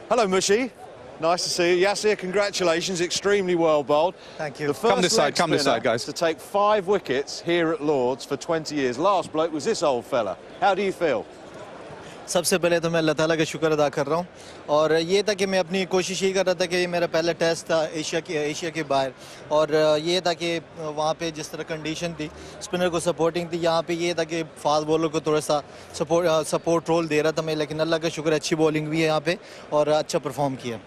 Hello, Mushy. Nice to see you. Yasir, congratulations. Extremely well bowled. Thank you. The first Come this side, guys. to take 5 wickets here at Lord's for 20 years. Last bloke was this old fella. How do you feel? सबसे पहले तो मैं अल्लाह ताला का शुक्र अदा कर रहा हूँ और ये था कि मैं अपनी कोशिश ही कर रहा था कि ये मेरा पहला टेस्ट था एशिया के बाहर और ये था कि वहाँ पे जिस तरह कंडीशन थी स्पिनर को सपोर्टिंग थी यहाँ पे ये था कि फास्ट बॉलर को थोड़ा सा सपोर्ट रोल दे रहा था मैं लेकिन अल्लाह का शुक्र अच्छी बॉलिंग भी है यहाँ पे और अच्छा परफॉर्म किया.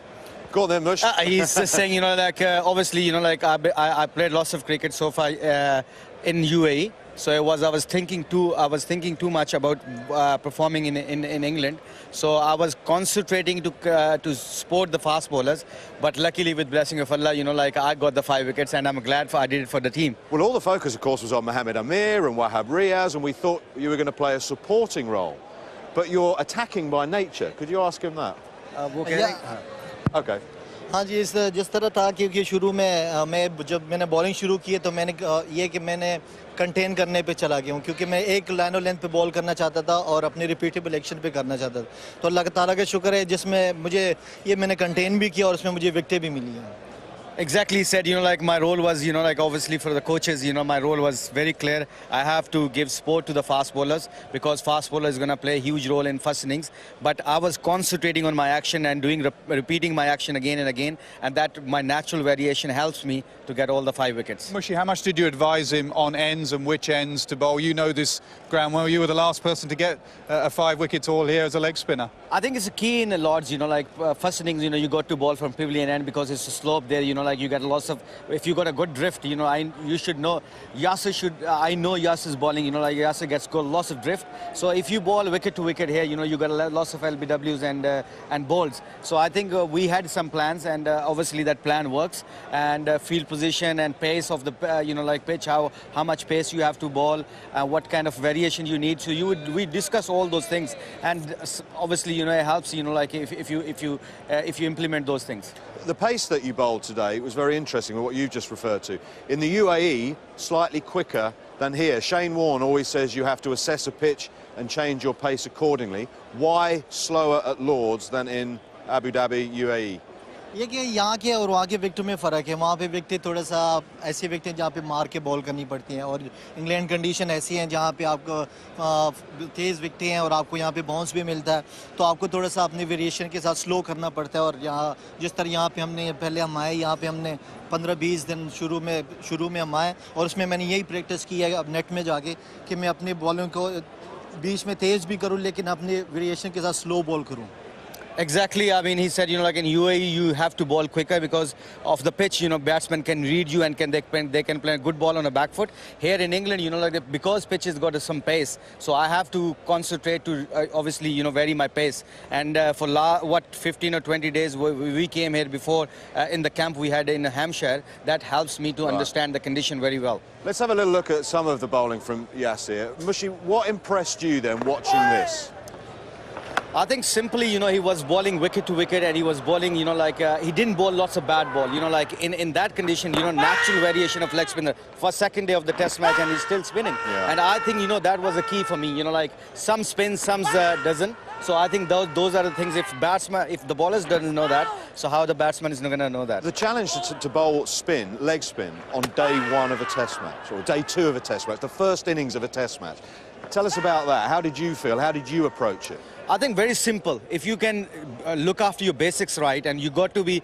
Go on then, Mush. He's saying, obviously, I played lots of cricket so far in UAE. So I was thinking too much about performing in England. So I was concentrating to support the fast bowlers. But luckily, with blessing of Allah, I got the 5 wickets, and I'm glad I did it for the team. Well, all the focus, of course, was on Mohammed Amir and Wahab Riaz, and we thought you were going to play a supporting role. But you're attacking by nature. Could you ask him that? Okay. हाँ जी जिस तरह था क्योंकि शुरू में जब मैंने bowling शुरू की है तो मैंने ये कि मैंने कंटेन करने पे चला गया हूँ क्योंकि मैं एक लाइन और लेंथ पे बॉल करना चाहता था और अपनी रिपीटेबल एक्शन पे करना चाहता था तो अल्लाह ताला का शुक्र है जिसमें मुझे ये मैंने कंटेन भी किया और उसमें मुझे विकेटें भी मिली हैं. Exactly, he said, my role was, obviously for the coaches, my role was very clear. I have to give support to the fast bowlers because fast bowler is going to play a huge role in first innings. But I was concentrating on my action and repeating my action again and again. And that my natural variation helps me to get all the 5 wickets. Mushy, how much did you advise him on ends and which ends to bowl? You know this ground well. You were the last person to get a 5 wicket haul here as a leg spinner. I think it's a key in the Lords, first innings, you got to ball from pavilion end because it's a slope there, you get lots of, if you got a good drift, you should know, I know Yasir's bowling, Yasir gets lots of drift. So if you bowl wicket to wicket here, you got lots of LBWs and balls. So I think we had some plans and obviously that plan works and field position and pace of the, pitch, how much pace you have to bowl, what kind of variation you need. So we discuss all those things and obviously, it helps, if you implement those things. The pace that you bowled today was very interesting, what you've just referred to. In the UAE, slightly quicker than here. Shane Warne always says you have to assess a pitch and change your pace accordingly. Why slower at Lord's than in Abu Dhabi, UAE? ये कि यहाँ के और वहाँ के विकेटों में फ़र्क है वहाँ पे विकेटें थोड़ा सा ऐसे विकेट हैं जहाँ पे मार के बॉल करनी पड़ती हैं और इंग्लैंड कंडीशन ऐसी है जहाँ पे आपको तेज़ विकेटें हैं और आपको यहाँ पे बाउंस भी मिलता है तो आपको थोड़ा सा अपनी वेरिएशन के साथ स्लो करना पड़ता है और यहाँ जिस तरह यहाँ पे हमने पहले हम आए यहाँ पे हमने 15-20 दिन शुरू में हम आए और उसमें मैंने यही प्रैक्टिस की है अब नेट में जाके कि मैं अपनी बॉलिंग को बीच में तेज़ भी करूँ लेकिन अपनी वेरिएशन के साथ स्लो बॉल करूँ. Exactly. I mean, he said, like in UAE, you have to bowl quicker because of the pitch. Batsmen can read you and they can play a good ball on a back foot. Here in England, because pitch has got some pace, so I have to concentrate to obviously, vary my pace. And for 15 or 20 days we came here before in the camp we had in Hampshire. That helps me to understand the condition very well. Let's have a little look at some of the bowling from Yasir. Mushy, what impressed you then watching this? I think simply, he was bowling wicket to wicket and he was bowling, he didn't bowl lots of bad ball. In that condition, natural variation of leg spinner. For second day of the test match and he's still spinning. Yeah. And I think, that was a key for me, some spin, some doesn't. So I think those are the things, if the bowlers doesn't know that, so how the batsman is not going to know that? The challenge to bowl spin, leg spin, on day 1 of a test match, or day 2 of a test match, the first innings of a test match. Tell us about that. How did you feel? How did you approach it? I think very simple. If you can look after your basics right, and you got to be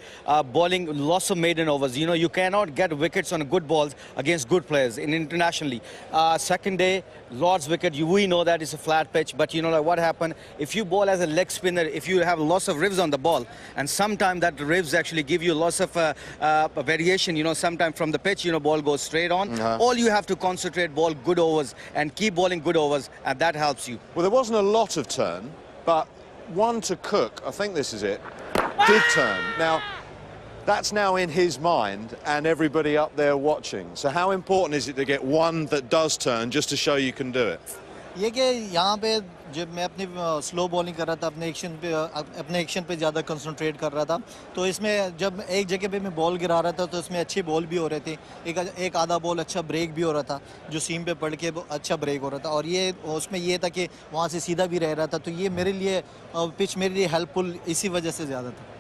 bowling lots of maiden overs. You cannot get wickets on good balls against good players internationally. Second day, Lord's wicket, we know that it's a flat pitch, but what happened? If you bowl as a leg spinner, if you have lots of ribs on the ball, and sometimes that ribs actually give you lots of variation, sometimes from the pitch, ball goes straight on. All you have to concentrate, bowl good overs, and keep bowling good overs, and that helps you. Well, there wasn't a lot of turn, but one to Cook, I think this is it, did turn. Now, that's now in his mind and everybody up there watching. So how important is it to get one that does turn just to show you can do it? ये कि यहाँ पे जब मैं अपनी slow bowling कर रहा था अपने एक्शन पे ज़्यादा कंसंट्रेट कर रहा था, तो इसमें जब एक जगह पे मैं बॉल गिरा रहा था तो इसमें अच्छी बॉल भी हो रहे थे, एक आधा बॉल अच्छा ब्रेक भी हो रहा था, जो सीम पे पड़ के अच्छा ब्रेक हो रहा था, और ये उसमें ये था कि वहाँ से सीधा भी रह रहा था, तो ये मेरे लिए पिच मेरे लिए हेल्पफुल इसी वजह से ज़्यादा था.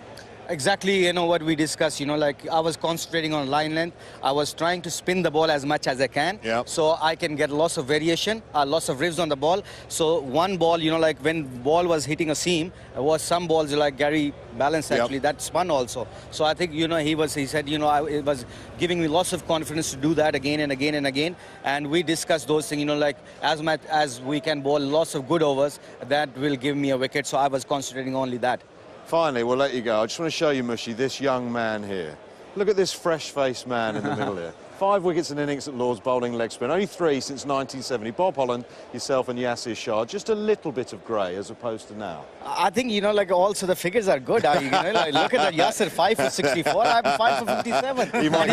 Exactly, you know what we discussed, you know, like I was concentrating on line length. I was trying to spin the ball as much as I can. Yep. So I can get lots of variation, lots of ribs on the ball. So one ball, you know, like when ball was hitting a seam, was some balls like Gary Balance actually, that spun also. So I think, you know, he said, you know, it was giving me lots of confidence to do that again and again and again. And we discussed those things, you know, like as much as we can bowl lots of good overs, that will give me a wicket. So I was concentrating only that. Finally, we'll let you go. I just want to show you, Mushy, this young man here. Look at this fresh-faced man in the middle here. 5 wickets an innings at Lord's, bowling leg spin. Only 3 since 1970. Bob Holland, yourself and Yasir Shah. Just a little bit of grey as opposed to now. I think, you know, like also the figures are good. You know, like, look at that, Yasir 5 for 64, I'm 5 for 57. He might,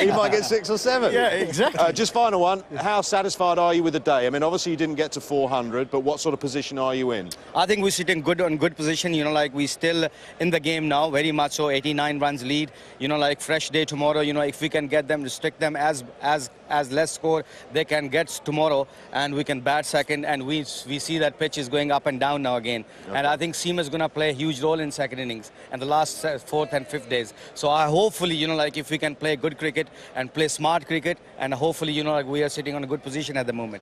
he might get 6 or 7. Yeah, exactly. Just final one. How satisfied are you with the day? I mean, obviously you didn't get to 400, but what sort of position are you in? I think we're sitting on good position. You know, like we still in the game now, very much so. 89 runs lead. You know, like fresh day tomorrow. You know, if we can get them, restrict them as less score they can get tomorrow, and we can bat second, and we see that pitch is going up and down now again. Okay. And I think seam is going to play a huge role in second innings and the last 4th and 5th days. So I hopefully, you know, like if we can play good cricket and play smart cricket, and hopefully, you know, like we are sitting on a good position at the moment.